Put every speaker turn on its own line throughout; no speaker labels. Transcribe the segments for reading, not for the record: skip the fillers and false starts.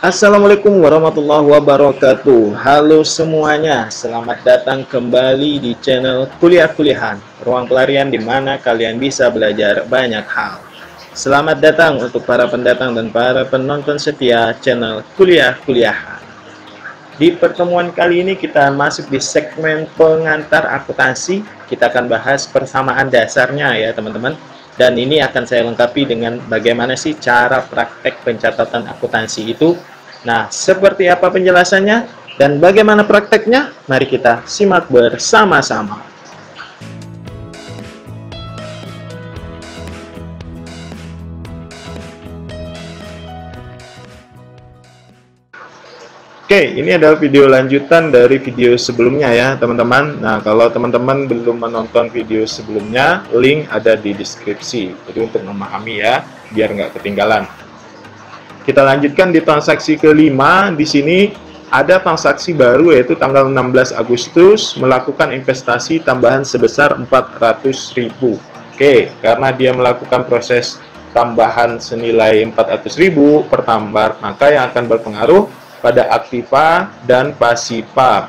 Assalamualaikum warahmatullahi wabarakatuh. Halo semuanya, selamat datang kembali di channel Kuliah-Kuliahan, ruang pelarian di mana kalian bisa belajar banyak hal. Selamat datang untuk para pendatang dan para penonton setia channel Kuliah-Kuliahan. Di pertemuan kali ini kita masuk di segmen pengantar akuntansi. Kita akan bahas persamaan dasarnya ya teman-teman. Dan ini akan saya lengkapi dengan bagaimana sih cara praktek pencatatan akuntansi itu. Nah, seperti apa penjelasannya dan bagaimana prakteknya? Mari kita simak bersama-sama. Oke, ini adalah video lanjutan dari video sebelumnya ya teman-teman. Nah, kalau teman-teman belum menonton video sebelumnya, link ada di deskripsi. Jadi untuk memahami ya, biar nggak ketinggalan. Kita lanjutkan di transaksi kelima. Di sini ada transaksi baru yaitu tanggal 16 Agustus melakukan investasi tambahan sebesar 400.000. Oke, karena dia melakukan proses tambahan senilai 400.000 per tambar, maka yang akan berpengaruh pada aktiva dan pasiva.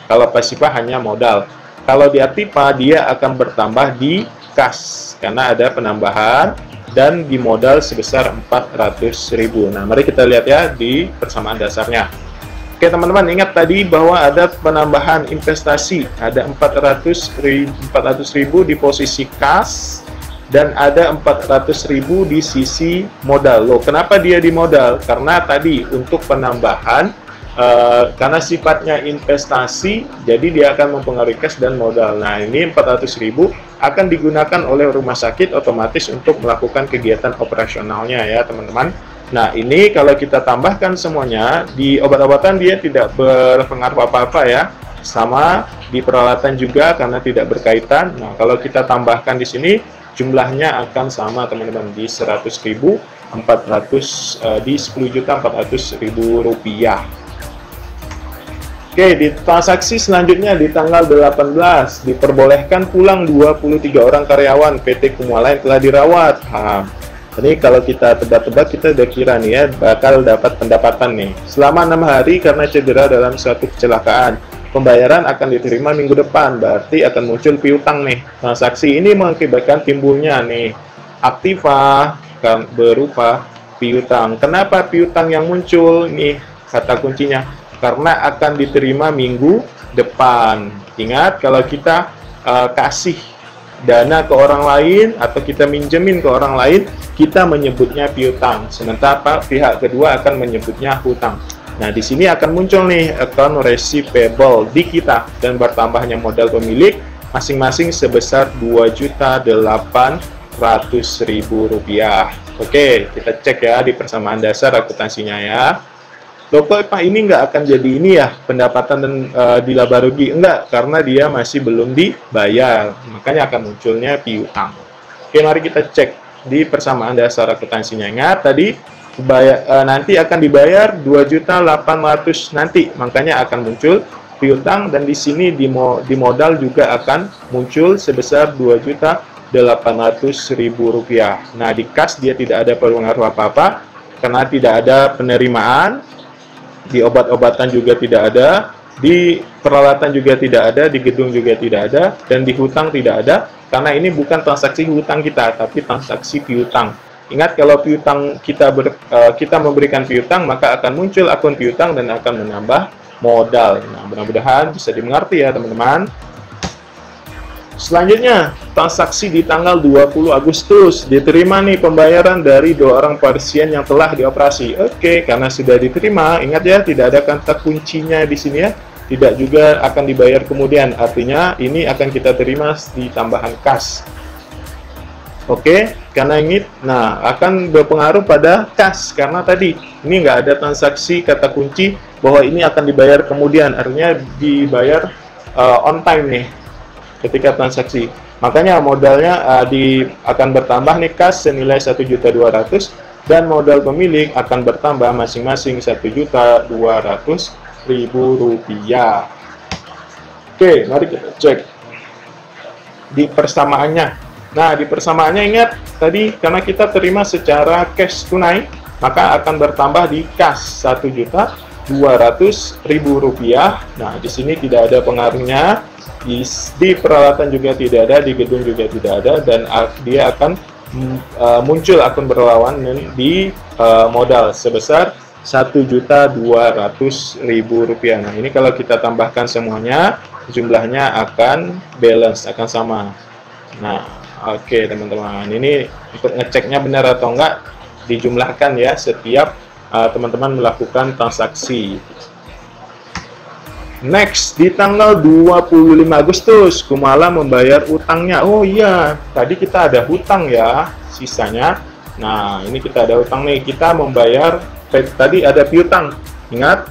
Kalau pasiva hanya modal. Kalau di aktiva dia akan bertambah di kas karena ada penambahan dan di modal sebesar 400.000. Nah, mari kita lihat ya di persamaan dasarnya. Oke, teman-teman, ingat tadi bahwa ada penambahan investasi, ada 400.000 di posisi kas dan ada 400.000 di sisi modal. Loh, kenapa dia di modal? Karena tadi untuk penambahan, karena sifatnya investasi, jadi dia akan mempengaruhi kas dan modal. Nah, ini 400.000 akan digunakan oleh rumah sakit otomatis untuk melakukan kegiatan operasionalnya ya, teman-teman. Nah, ini kalau kita tambahkan semuanya, di obat-obatan dia tidak berpengaruh apa-apa ya. Sama di peralatan juga karena tidak berkaitan. Nah, kalau kita tambahkan di sini, jumlahnya akan sama teman-teman di 100.000, di 10.400.000 rupiah. Oke, di transaksi selanjutnya di tanggal 18 diperbolehkan pulang 23 orang karyawan PT Kumala yang telah dirawat. Ini kalau kita tebak-tebak kita udah kira nih ya bakal dapat pendapatan nih. Selama 6 hari karena cedera dalam suatu kecelakaan. Pembayaran akan diterima minggu depan, berarti akan muncul piutang nih. Transaksi ini mengakibatkan timbulnya nih aktiva berupa piutang. Kenapa piutang yang muncul? Nih kata kuncinya, karena akan diterima minggu depan. Ingat, kalau kita kasih dana ke orang lain atau kita minjemin ke orang lain, kita menyebutnya piutang. Sementara pihak kedua akan menyebutnya hutang. Nah, di sini akan muncul nih account receivable di kita dan bertambahnya modal pemilik masing-masing sebesar Rp2.800.000. Oke, kita cek ya di persamaan dasar akuntansinya ya. Loh, Pak, ini nggak akan jadi ini ya pendapatan dan di laba rugi? Enggak, karena dia masih belum dibayar. Makanya akan munculnya piutang. Oke, mari kita cek di persamaan dasar akuntansinya. Ingat tadi nanti akan dibayar 2.800.000 nanti, makanya akan muncul piutang dan di sini di modal juga akan muncul sebesar Rp2.800.000. Nah, di kas dia tidak ada pengaruh apa-apa karena tidak ada penerimaan, di obat-obatan juga tidak ada, di peralatan juga tidak ada, di gedung juga tidak ada, dan di hutang tidak ada karena ini bukan transaksi hutang kita tapi transaksi piutang. Ingat, kalau piutang kita memberikan piutang, maka akan muncul akun piutang dan akan menambah modal. Nah, mudah-mudahan bisa dimengerti ya, teman-teman. Selanjutnya, transaksi di tanggal 20 Agustus diterima nih pembayaran dari 2 orang pasien yang telah dioperasi. Oke, karena sudah diterima, ingat ya, tidak ada kata kuncinya di sini ya. Tidak juga akan dibayar kemudian. Artinya ini akan kita terima di tambahan kas. Oke, karena ini, nah akan berpengaruh pada kas karena tadi ini nggak ada transaksi kata kunci bahwa ini akan dibayar kemudian, artinya dibayar on time nih ketika transaksi. Makanya modalnya akan bertambah nih kas senilai 1.200.000 dan modal pemilik akan bertambah masing-masing Rp1.200.000. Oke, mari kita cek di persamaannya. Nah, di persamaannya ingat tadi karena kita terima secara cash tunai, maka akan bertambah di kas Rp1.200.000. Nah, di sini tidak ada pengaruhnya, di peralatan juga tidak ada, di gedung juga tidak ada, dan dia akan muncul akun berlawanan di modal sebesar Rp1.200.000. Nah, ini kalau kita tambahkan semuanya, jumlahnya akan balance, akan sama. Nah, oke teman-teman, ini untuk ngeceknya benar atau enggak, dijumlahkan ya setiap teman-teman melakukan transaksi. Next, di tanggal 25 Agustus, Kumala membayar utangnya. Oh iya, tadi kita ada hutang ya, sisanya. Nah, ini kita ada hutang nih, kita membayar, tadi ada piutang. Ingat,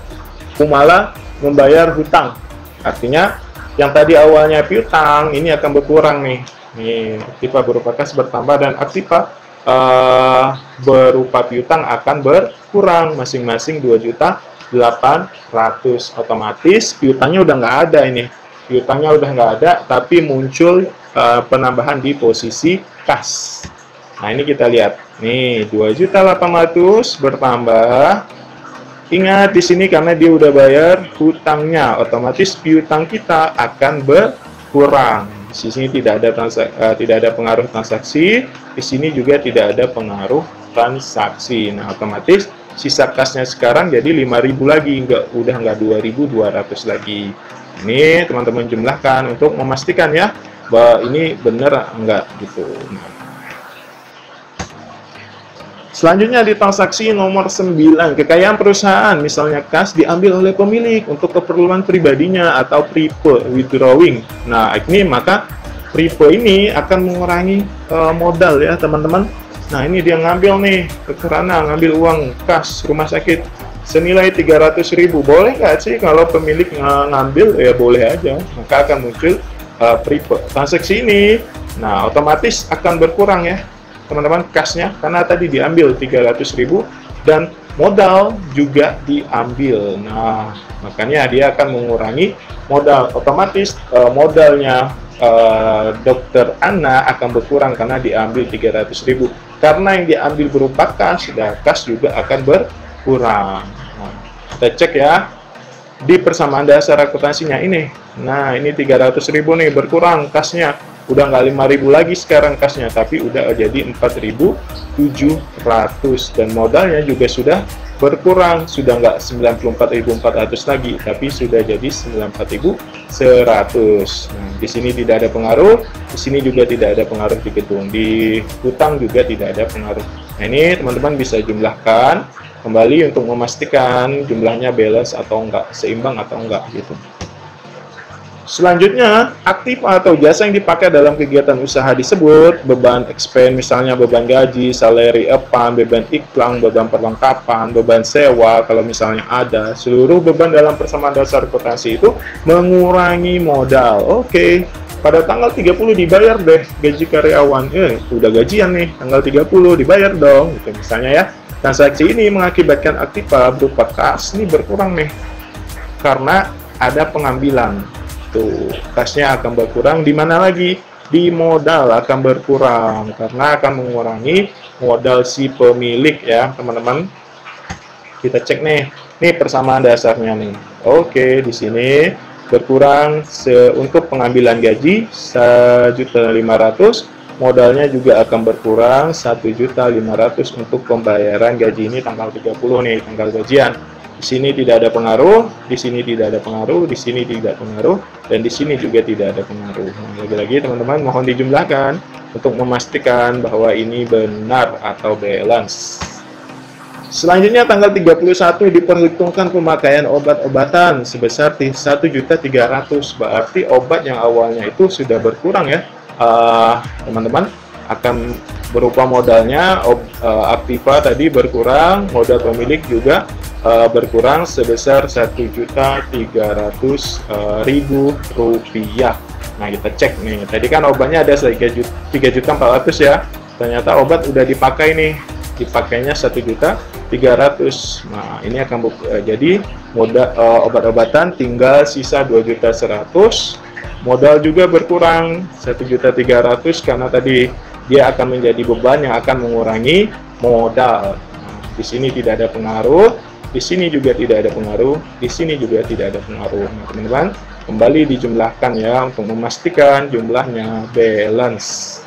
Kumala membayar hutang. Artinya, yang tadi awalnya piutang, ini akan berkurang nih. Nih, aktiva berupa kas bertambah dan aktiva berupa piutang akan berkurang, masing-masing 2.800.000. Otomatis piutangnya udah nggak ada ini, piutangnya udah nggak ada, tapi muncul penambahan di posisi kas. Nah, ini kita lihat nih, 2.800.000 bertambah. Ingat di sini karena dia udah bayar hutangnya, otomatis piutang kita akan berkurang. Di sini tidak ada pengaruh transaksi, di sini juga tidak ada pengaruh transaksi. Nah, otomatis sisa kasnya sekarang jadi 5.000 lagi, udah nggak 2.200 lagi. Ini teman-teman jumlahkan untuk memastikan ya bahwa ini benar enggak gitu. Nah, selanjutnya di transaksi nomor 9, kekayaan perusahaan, misalnya kas diambil oleh pemilik untuk keperluan pribadinya atau prepaid withdrawing. Nah, ini maka prepaid ini akan mengurangi modal ya teman-teman. Nah, ini dia ngambil nih, karena ngambil uang kas rumah sakit senilai 300.000. Boleh nggak sih kalau pemilik ngambil? Ya boleh aja, maka akan muncul prepaid transaksi ini. Nah, otomatis akan berkurang ya teman-teman kasnya, karena tadi diambil 300.000 dan modal juga diambil. Nah, makanya dia akan mengurangi modal, otomatis modalnya dokter Anna akan berkurang karena diambil 300.000. Karena yang diambil berupa kas, dan kas juga akan berkurang. Nah, kita cek ya di persamaan dasar akuntansinya ini. Nah, ini 300.000 nih, berkurang kasnya. Udah nggak 5.000 lagi sekarang kasnya, tapi udah jadi 4.700, dan modalnya juga sudah berkurang, sudah nggak 94.400 lagi, tapi sudah jadi 94.100. Nah, di sini tidak ada pengaruh, di sini juga tidak ada pengaruh di gedung, di hutang juga tidak ada pengaruh. Nah, ini teman-teman bisa jumlahkan kembali untuk memastikan jumlahnya balance atau enggak, seimbang atau enggak gitu. Selanjutnya, aktif atau jasa yang dipakai dalam kegiatan usaha disebut beban expense, misalnya beban gaji, salary upon, beban iklan, beban perlengkapan, beban sewa kalau misalnya ada. Seluruh beban dalam persamaan dasar akuntansi itu mengurangi modal. Oke, pada tanggal 30 dibayar deh gaji karyawan. Udah gajian nih, tanggal 30 dibayar dong. Gitu misalnya ya. Transaksi ini mengakibatkan aktiva berupa kas ini berkurang nih, karena ada pengambilan. Kasnya akan berkurang. Di mana lagi? Di modal akan berkurang karena akan mengurangi modal si pemilik ya teman-teman. Kita cek nih persamaan dasarnya nih. Oke, di sini berkurang untuk pengambilan gaji 1.500.000, modalnya juga akan berkurang 1.500.000 untuk pembayaran gaji ini tanggal 30 nih, tanggal gajian. Di sini tidak ada pengaruh, di sini tidak ada pengaruh, di sini tidak pengaruh, dan di sini juga tidak ada pengaruh. Nah, lagi-lagi teman-teman mohon dijumlahkan untuk memastikan bahwa ini benar atau balance. Selanjutnya tanggal 31 diperhitungkan pemakaian obat-obatan sebesar 1.300.000. Berarti obat yang awalnya itu sudah berkurang ya teman-teman, akan berupa modalnya aktiva tadi berkurang, modal pemilik juga berkurang sebesar 1.300.000 rupiah. Nah, kita cek nih, tadi kan obatnya ada 3.400.000 ya, ternyata obat udah dipakai nih, dipakainya 1.300.000. Nah, ini akan jadi modal obat-obatan tinggal sisa 2.100.000, modal juga berkurang 1.300.000 karena tadi dia akan menjadi beban yang akan mengurangi modal. Di sini tidak ada pengaruh, di sini juga tidak ada pengaruh, di sini juga tidak ada pengaruh. Nah, teman-teman, kembali dijumlahkan ya untuk memastikan jumlahnya balance.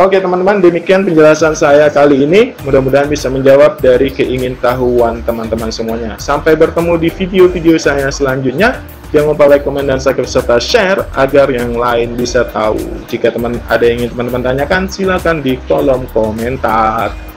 Oke teman-teman, demikian penjelasan saya kali ini. Mudah-mudahan bisa menjawab dari keingintahuan teman-teman semuanya. Sampai bertemu di video-video saya selanjutnya. Jangan lupa like, komen, dan subscribe serta share agar yang lain bisa tahu. Jika ada yang ingin teman-teman tanyakan, silakan di kolom komentar.